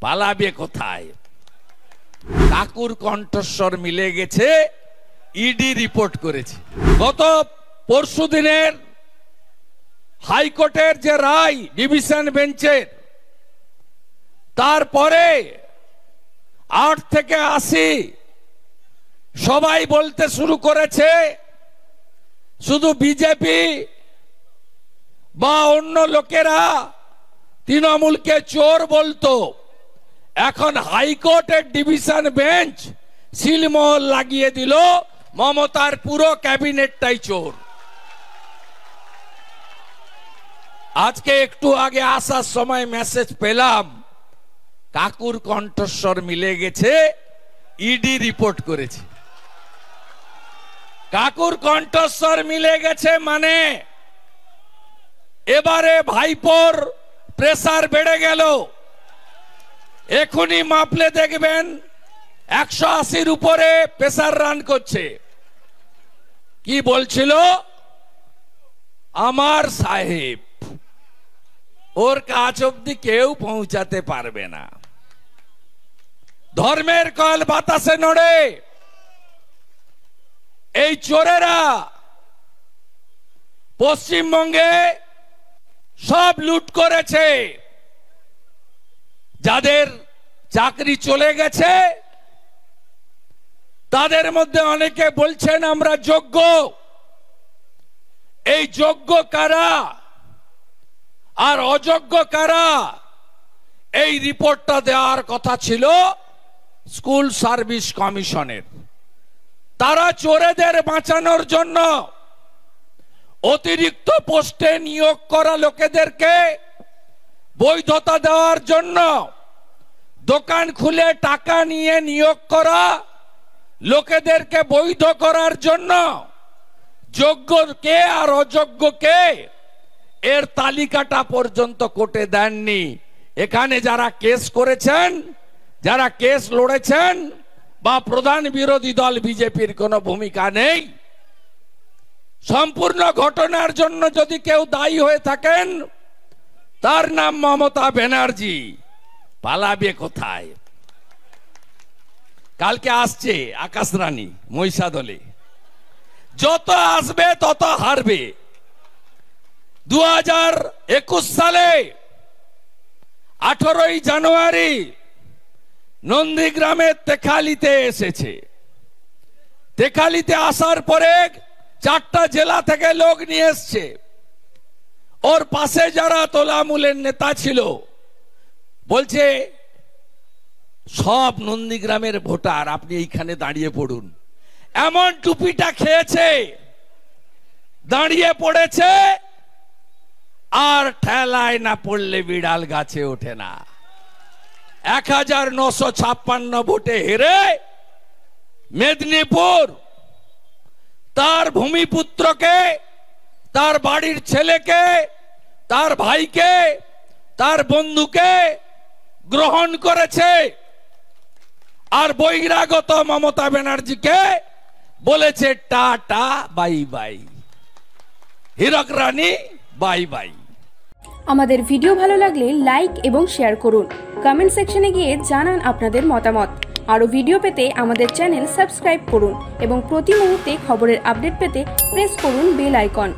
পালাবে কোথায়? কাকুর কণ্ঠস্বর মিলে গেছে, ইডি রিপোর্ট করেছে। গত পরশু দিনের হাইকোর্টের যে রায় ডিভিশন বেঞ্চের, তারপরে 8 থেকে 80 সবাই বলতে শুরু করেছে শুধু বিজেপি বা অন্য লোকেরা তৃণমূলকে চোর বলতো। এখন হাইকোর্টের ডিভিশন বেঞ্চ সিলমোহর লাগিয়ে দিল, মমতার পুরো ক্যাবিনেটটাই চোর। আজকে একটু আগে আসার সময় মেসেজ পেলাম, কাকুর কণ্ঠস্বর মিলে গেছে, ইডি রিপোর্ট করেছে। কাকুর কণ্ঠস্বর মিলে গেছে মানে এবারে ভাইপোর প্রেসার বেড়ে গেল। এখনই মাপলে দেখবেন 180-র উপরে প্রেসার রান করছে। কি বলছিল? আমার সাহেব, ওর কাছ অব্দি কেউ পৌঁছাতে পারবে না। ধর্মের কল বাতাসে নড়ে। এই চোরেরা পশ্চিমবঙ্গে সব লুট করেছে। যাদের চাকরি চলে গেছে তাদের মধ্যে অনেকে বলছেন আমরা যোগ্য। এই যোগ্য কারা আর অযোগ্য কারা, এই রিপোর্টটা দেওয়ার কথা ছিল স্কুল সার্ভিস কমিশনের। তারা চোরেদের বাঁচানোর জন্য অতিরিক্ত পোস্টে নিয়োগ করা লোকেদেরকে বৈধতা দেওয়ার জন্য, দোকান খুলে টাকা নিয়ে নিয়োগ করা লোকেদেরকে বৈধ করার জন্য যোগ্য কে আর অযোগ্য কে এর তালিকাটা পর্যন্ত কোর্টে দেননি। এখানে যারা কেস করেছেন, যারা কেস লড়েছেন, বা প্রধান বিরোধী দল বিজেপির কোনো ভূমিকা নেই। সম্পূর্ণ ঘটনার জন্য যদি কেউ দায়ী হয়ে থাকেন তার নাম মমতা ব্যানার্জি। পালাবে কোথায়? কালকে আসছে আকাশ রানী মহিষাদলে, যত আসবে তত হারবে। 2021 সালে 18ই জানুয়ারি নন্দীগ্রামের তেখালিতে এসেছে। তেখালিতে আসার পরে 4টা জেলা থেকে লোক নিয়ে এসছে। ওর পাশে যারা তোলামূলের নেতা ছিল বলছে সব নন্দীগ্রামের ভোটার, আপনি এইখানে দাঁড়িয়ে পড়ুন। এমন টুপিটা খেয়েছে, দাঁড়িয়ে পড়েছে, আর ঠেলায় না পড়লে বিড়াল গাছে ওঠে না। 1956 ভোটে হেরে মেদিনীপুর তার ভূমিপুত্রকে, তার বাড়ির ছেলেকে, তার ভাইকে, তার বন্ধুকে গ্রহণ করেছে। আর বহিরাগত মমতা ব্যানার্জিকে বলেছে টাটা বাই বাই, হীরক রানী বাই বাই। আমাদের ভিডিও ভালো লাগলে লাইক এবং শেয়ার করুন। কমেন্ট সেকশনে গিয়ে জানান আপনাদের মতামত। আরো ভিডিও পেতে আমাদের চ্যানেল সাবস্ক্রাইব করুন এবং প্রতি মুহূর্তে খবরের আপডেট পেতে প্রেস করুন বেল আইকন।